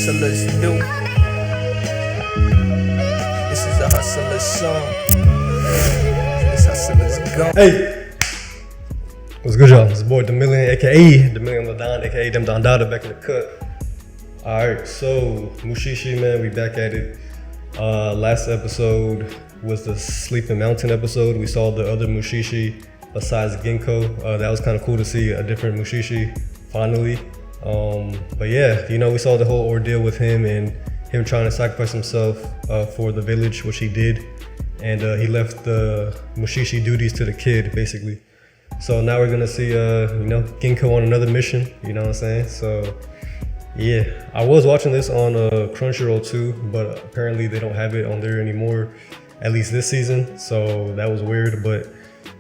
hustlers do. This is a hustler's song. This hustler's gone. Hey! What's good, y'all? It's your boy, The Million, aka The Million Ladon, aka Dem Don Dada, back in the cut. Alright, so Mushi-Shi, man, we back at it. Last episode was the Sleeping Mountain episode. We saw the other Mushi-Shi besides Ginkgo. That was kind of cool to see a different Mushi-Shi finally. But yeah, you know, we saw the whole ordeal with him and him trying to sacrifice himself for the village, which he did. And he left the Mushi-Shi duties to the kid, basically. So now we're gonna see, you know, Ginkgo on another mission, you know what I'm saying? So yeah, I was watching this on Crunchyroll too, but apparently they don't have it on there anymore, at least this season. So that was weird, but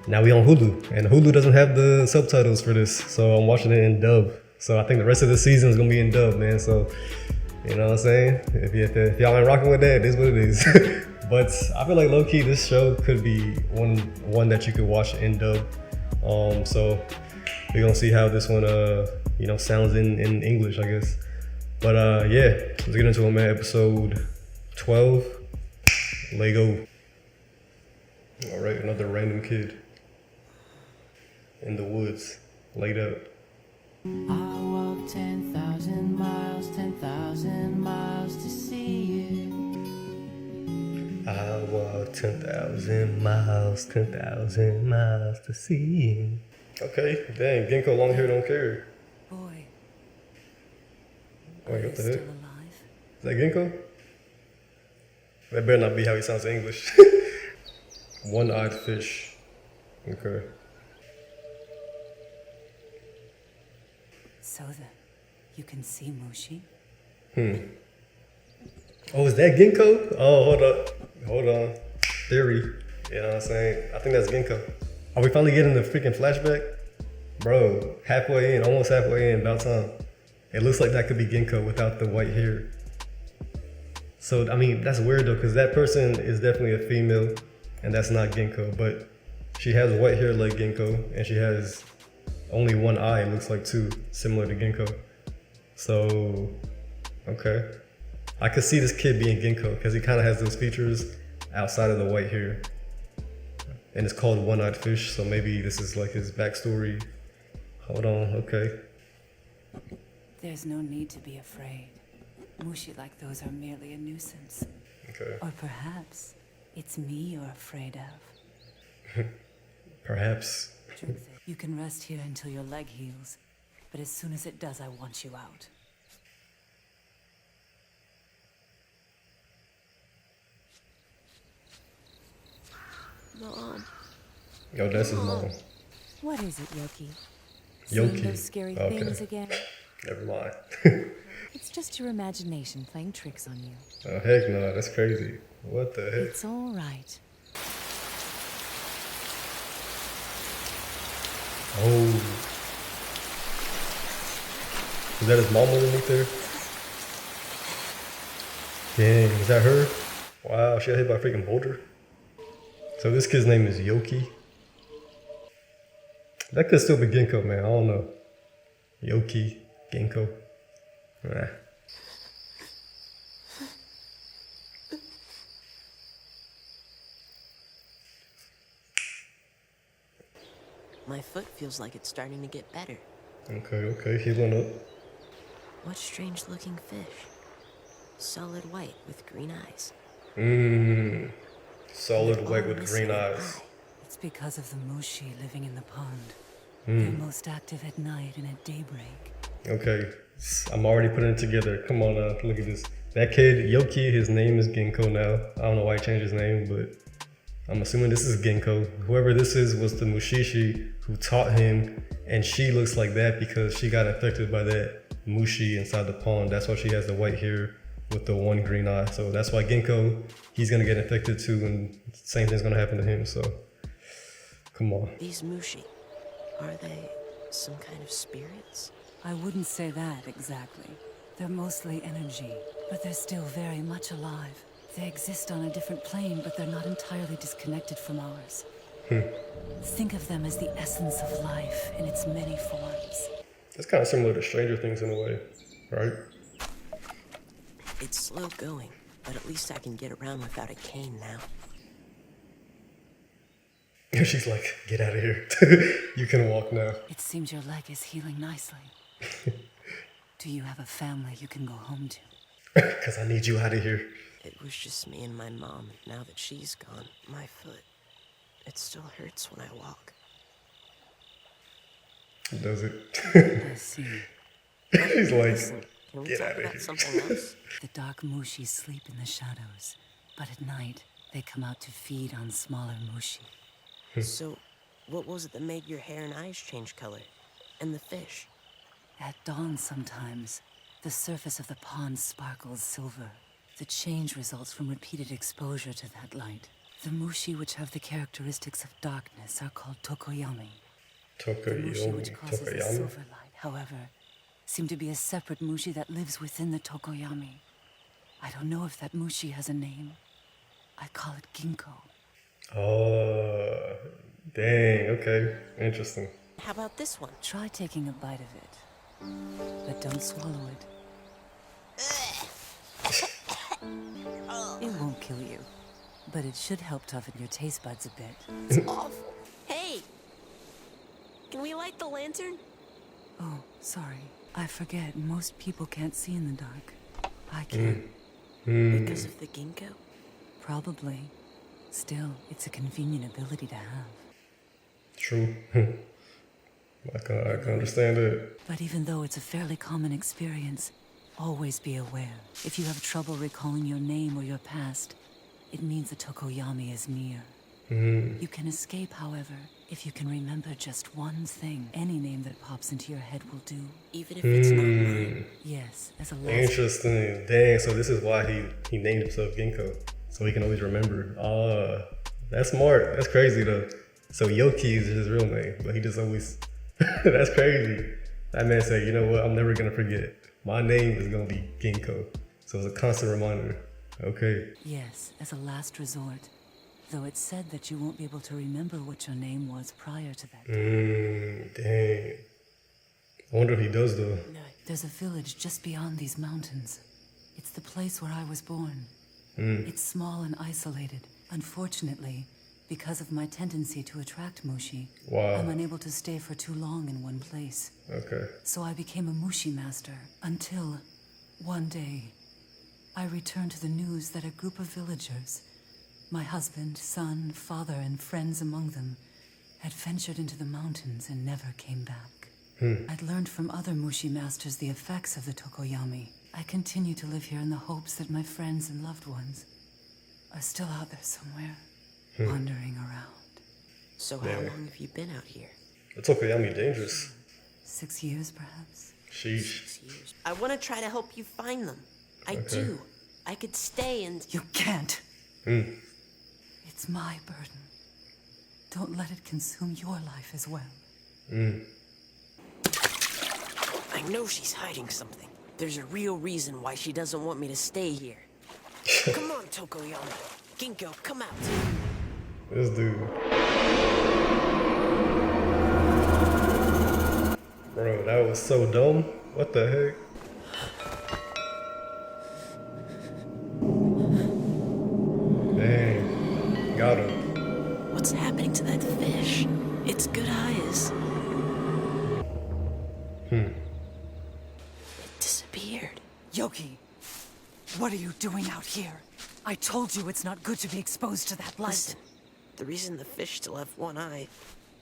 now we on Hulu, and Hulu doesn't have the subtitles for this. So I'm watching it in dub. So I think the rest of the season is gonna be in dub, man. So, you know what I'm saying? If y'all ain't rocking with that, it is what it is. But I feel like low-key, this show could be one that you could watch in dub. So we're gonna see how this one, you know, sounds in English, I guess. But yeah, let's get into it, man. Episode 12, Lego. All right, another random kid in the woods, laid out. I walked 10,000 miles to see you. I walked 10,000 miles to see you. Okay, dang, Ginkgo long hair don't care. Boy, Wait, are you what the still heck? alive? Is that Ginkgo? That better not be how he sounds in English. One-eyed fish. Okay. So that you can see Mushi? Oh, is that Ginkgo? Oh, hold on. Theory. You know what I'm saying? I think that's Ginkgo. Are we finally getting the freaking flashback? Bro, halfway in, almost halfway in, about time. It looks like that could be Ginkgo without the white hair. So, I mean, that's weird though, because that person is definitely a female, and that's not Ginkgo, but she has white hair like Ginkgo, and she has only one eye, it looks like two, similar to Ginkgo. So, okay. I could see this kid being Ginkgo, because he kind of has those features outside of the white hair. And it's called One-Eyed Fish, so maybe this is like his backstory. Hold on, okay. There's no need to be afraid. Mushi like those are merely a nuisance. Okay. Or perhaps it's me you're afraid of. Perhaps. Truth is, you can rest here until your leg heals, but as soon as it does, I want you out. Mom. Yo, that's his mom. What is it, Yoki? Yoki. Seeing those scary Okay. things again? Never mind. It's just your imagination playing tricks on you. Oh, heck no, that's crazy. What the heck? It's all right. Oh. Is that his mom underneath there? Dang, is that her? Wow, she got hit by a freaking boulder. So this kid's name is Yoki. That could still be Ginkgo, man. I don't know. Yoki, Ginkgo. Nah. My foot feels like it's starting to get better. Okay, healing up. What strange looking fish. Solid white with green eyes. Solid All white with missing green an eyes. eye. It's because of the Mushi living in the pond. They're most active at night and at daybreak. Okay, I'm already putting it together. Come on now, look at this. That kid, Yoki, his name is Ginkgo now. I don't know why he changed his name, but I'm assuming this is Ginkgo. Whoever this is was the Mushi-Shi who taught him, and she looks like that because she got infected by that Mushi inside the pond. That's why she has the white hair with the one green eye. So that's why Ginkgo, he's gonna get infected too, and same thing's gonna happen to him, so come on. These Mushi, are they some kind of spirits? I wouldn't say that exactly. They're mostly energy, but they're still very much alive. They exist on a different plane, but they're not entirely disconnected from ours. Think of them as the essence of life in its many forms. It's kind of similar to Stranger Things in a way, right? It's slow going, but at least I can get around without a cane now. She's like, get out of here. You can walk now. It seems your leg is healing nicely. Do you have a family you can go home to? Because I need you out of here. It was just me and my mom. Now that she's gone, my foot, it still hurts when I walk. Does it? I see. He's like, Listen, can we get talk out of about here. something else? The dark Mushi sleep in the shadows, but at night, they come out to feed on smaller Mushi. So, what was it that made your hair and eyes change color? And the fish? At dawn sometimes, the surface of the pond sparkles silver. The change results from repeated exposure to that light. The Mushi which have the characteristics of darkness are called Tokoyami. The Mushi which causes the Tokoyami. silver light, however, seem to be a separate Mushi that lives within the Tokoyami. I don't know if that Mushi has a name. I call it Ginkgo. Oh, dang. Okay. Interesting. How about this one? Try taking a bite of it, but don't swallow it. It won't kill you, but it should help toughen your taste buds a bit. It's awful. Hey! Can we light the lantern? Oh, sorry. I forget, most people can't see in the dark. I can. Because of the ginkgo? Probably. Still, it's a convenient ability to have. True. I can understand it. But even though it's a fairly common experience, always be aware. If you have trouble recalling your name or your past, it means the Tokoyami is near. You can escape, however, if you can remember just one thing. Any name that pops into your head will do. Even if it's not mine? Yes, as a last... Interesting. Dang. So this is why he named himself Ginkgo, so he can always remember. That's smart. That's crazy though. So Yoki is his real name, but he just always. That's crazy. That man said, you know what? I'm never gonna forget. My name is gonna be Ginkgo. So it's a constant reminder. Okay. Yes, as a last resort. Though it's said that you won't be able to remember what your name was prior to that. Dang. I wonder if he does though. No. There's a village just beyond these mountains. It's the place where I was born. It's small and isolated. Unfortunately, because of my tendency to attract Mushi, Wow. I'm unable to stay for too long in one place. Okay. So I became a Mushi master until, one day, I returned to the news that a group of villagers, my husband, son, father, and friends among them, had ventured into the mountains and never came back. I'd learned from other Mushi masters the effects of the Tokoyami. I continue to live here in the hopes that my friends and loved ones are still out there somewhere, wandering around. So how long have you been out here? The Tokoyami dangerous. 6 years, perhaps? Sheesh. 6 years. I want to try to help you find them. I do. I could stay and... You can't. It's my burden. Don't let it consume your life as well. I know she's hiding something. There's a real reason why she doesn't want me to stay here. Come on, Tokoyami. Ginkgo, come out. This dude. Bro, that was so dumb. What the heck? Dang. Got him. What's happening to that fish? Its good eyes. It disappeared. Yoki, what are you doing out here? I told you it's not good to be exposed to that light. Listen, the reason the fish still have one eye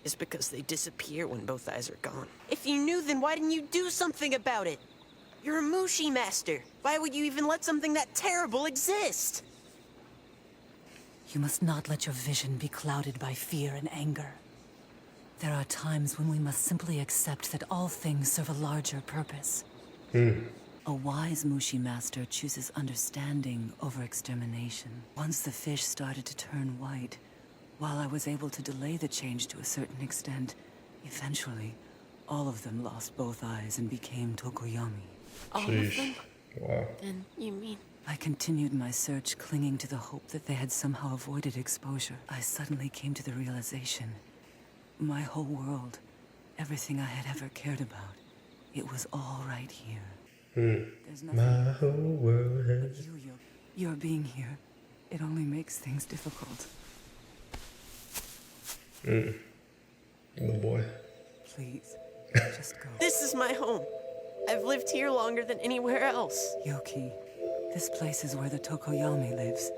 is because they disappear when both eyes are gone. If you knew, then why didn't you do something about it? You're a Mushi master. Why would you even let something that terrible exist? You must not let your vision be clouded by fear and anger. There are times when we must simply accept that all things serve a larger purpose. A wise Mushi master chooses understanding over extermination. Once the fish started to turn white, while I was able to delay the change to a certain extent, eventually, all of them lost both eyes and became Tokoyami. All of them? Sheesh. Wow. Then you mean... I continued my search, clinging to the hope that they had somehow avoided exposure. I suddenly came to the realization, my whole world, everything I had ever cared about, it was all right here. There's nothing. My whole world But has... your being here, it only makes things difficult. Little boy. Please, just go. This is my home. I've lived here longer than anywhere else. Yoki, this place is where the Tokoyami lives.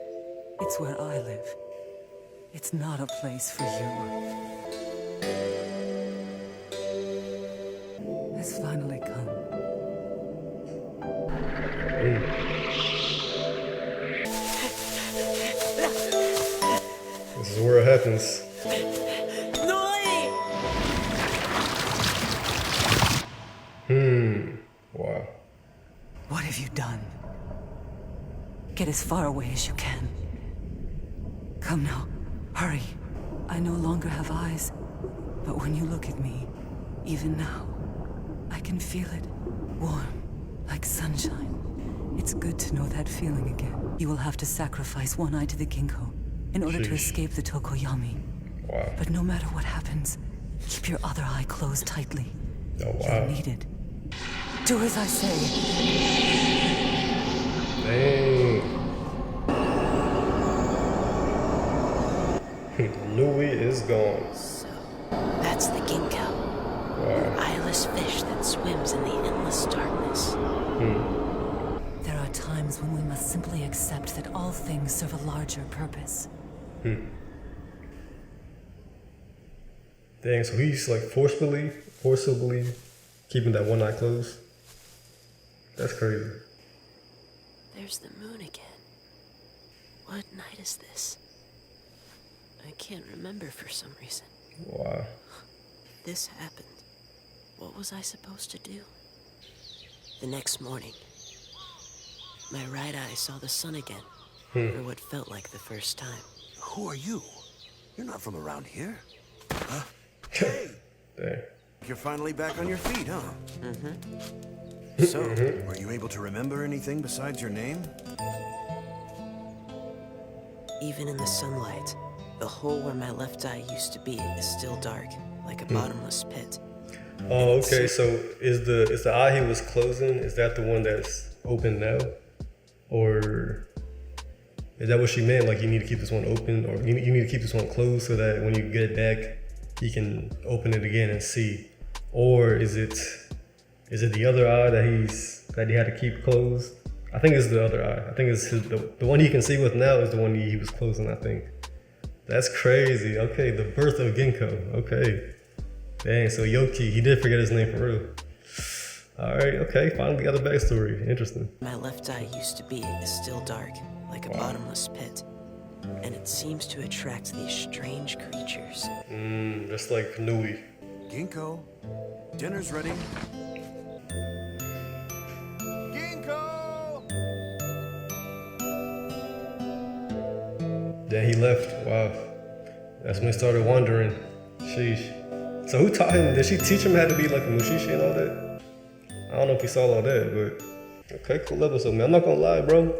It's where I live. It's not a place for you. Has finally come. This is where it happens. Wow. What have you done? Get as far away as you can. Come now, hurry. I no longer have eyes, but when you look at me, even now, I can feel it. Warm, like sunshine. It's good to know that feeling again. You will have to sacrifice one eye to the ginkgo in order to escape the Tokoyami. Wow. But no matter what happens, keep your other eye closed tightly. Oh, wow. You'll need it. Do as I say. Dang. Louis is gone. So, that's the ginkgo. An eyeless fish that swims in the endless darkness. There are times when we must simply accept that all things serve a larger purpose. Dang, so he's like forcibly keeping that one eye closed. That's crazy. There's the moon again. What night is this? I can't remember for some reason. Wow. If this happened, what was I supposed to do? The next morning, my right eye saw the sun again, for what felt like the first time. Who are you? You're not from around here. Huh? Hey! Dang. You're finally back on your feet, huh? So, were you able to remember anything besides your name? Even in the sunlight, the hole where my left eye used to be is still dark, like a bottomless pit. Oh, okay. So is the eye he was closing, is that the one that's open now? Or is that what she meant? Like you need to keep this one open, or you need to keep this one closed so that when you get it back, he can open it again and see? Or is it the other eye that he had to keep closed? I think it's the other eye. I think it's the one he can see with now is the one he was closing, I think. That's crazy. Okay, the birth of Ginkgo. Okay. Dang, so Yoki, he did forget his name for real. Alright, okay, finally got a backstory. Interesting. My left eye used to be is still dark, like a bottomless pit. And it seems to attract these strange creatures. Just like Nui. Ginkgo, dinner's ready. Ginkgo! Then he left. Wow. That's when he started wandering. Sheesh. So who taught him? Did she teach him how to be like a Mushi-Shi and all that? I don't know if he saw all that, but okay, cool episode, man. I'm not gonna lie, bro.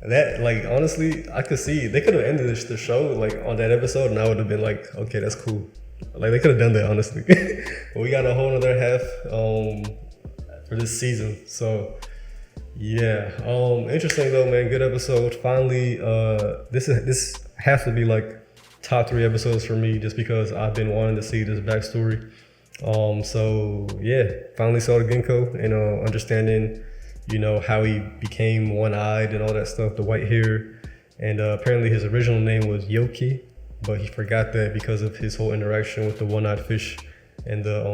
That, like, honestly, I could see they could have ended the show like on that episode, and I would have been like, okay, that's cool. Like they could have done that, honestly. But we got a whole other half for this season. So yeah, interesting though, man. Good episode. Finally, this has to be like top 3 episodes for me, just because I've been wanting to see this backstory. So yeah, finally saw the Ginkgo and understanding, you know, how he became one-eyed and all that stuff, the white hair. And apparently his original name was Yoki, but he forgot that because of his whole interaction with the one-eyed fish and the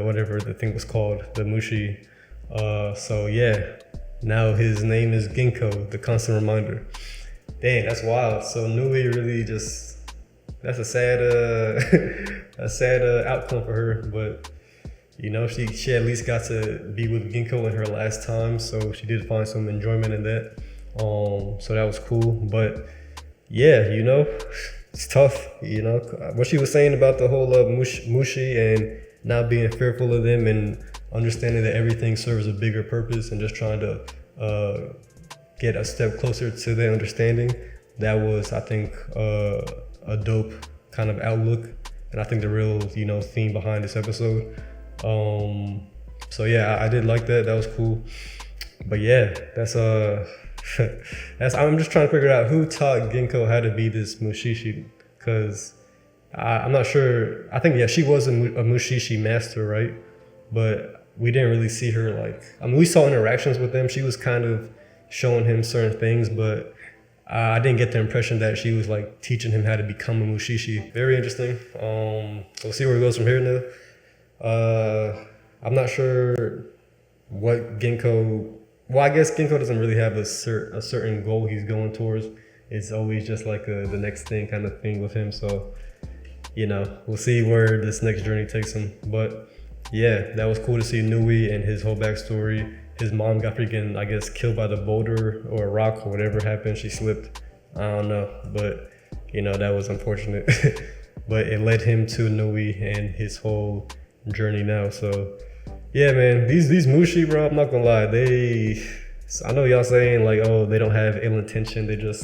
whatever the thing was called, the Mushi. So yeah, now his name is Ginkgo, the constant reminder. Dang, that's wild. So Nui really just, that's a sad outcome for her, but you know, she at least got to be with Ginkgo in her last time, so she did find some enjoyment in that. So that was cool. But yeah, you know, it's tough. You know what she was saying about the whole Mushi and not being fearful of them and understanding that everything serves a bigger purpose and just trying to get a step closer to their understanding. That was, I think, a dope kind of outlook, and I think the real, you know, theme behind this episode. So yeah, I did like that. That was cool. But yeah, that's I'm just trying to figure out who taught Ginkgo how to be this Mushi-Shi, because I'm not sure. I think, yeah, she was a Mushi-Shi master, right? But we didn't really see her, like, I mean, we saw interactions with them. She was kind of showing him certain things, but I didn't get the impression that she was like teaching him how to become a Mushi-Shi. Very interesting. We'll see where it goes from here now. I'm not sure what Ginkgo, well, I guess Ginkgo doesn't really have a certain goal he's going towards. It's always just like the next thing kind of thing with him. So, you know, we'll see where this next journey takes him. But yeah, that was cool to see Nui and his whole backstory. His mom got freaking, I guess, killed by the boulder or a rock or whatever happened. She slipped. I don't know. But, you know, that was unfortunate. But it led him to Nui and his whole journey now. So, yeah, man, these Mushi, bro, I'm not gonna lie. I know y'all saying, like, oh, they don't have ill intention. They're just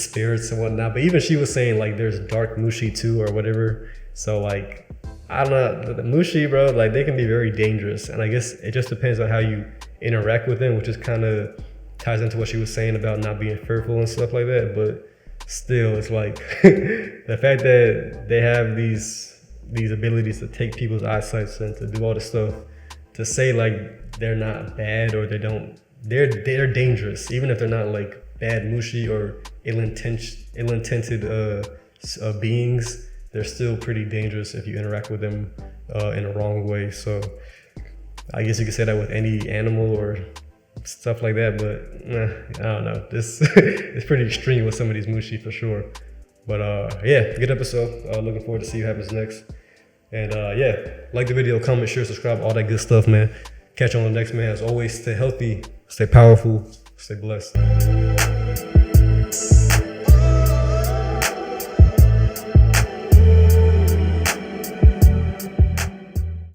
spirits and whatnot. But even she was saying, like, there's dark Mushi too or whatever. So, like, I don't know, the Mushi, bro, like, they can be very dangerous. And I guess it just depends on how you interact with them, which is kind of ties into what she was saying about not being fearful and stuff like that. But still, it's like the fact that they have these abilities to take people's eyesight and to do all this stuff, to say like they're not bad or they're dangerous, even if they're not like bad Mushi or ill-intended beings. They're still pretty dangerous if you interact with them in a wrong way. So I guess you could say that with any animal or stuff like that, but I don't know. This is pretty extreme with some of these Mushi for sure. But yeah, good episode. Looking forward to see what happens next. And yeah, like the video, comment, share, subscribe, all that good stuff, man. Catch you on the next, man. As always, stay healthy, stay powerful, stay blessed.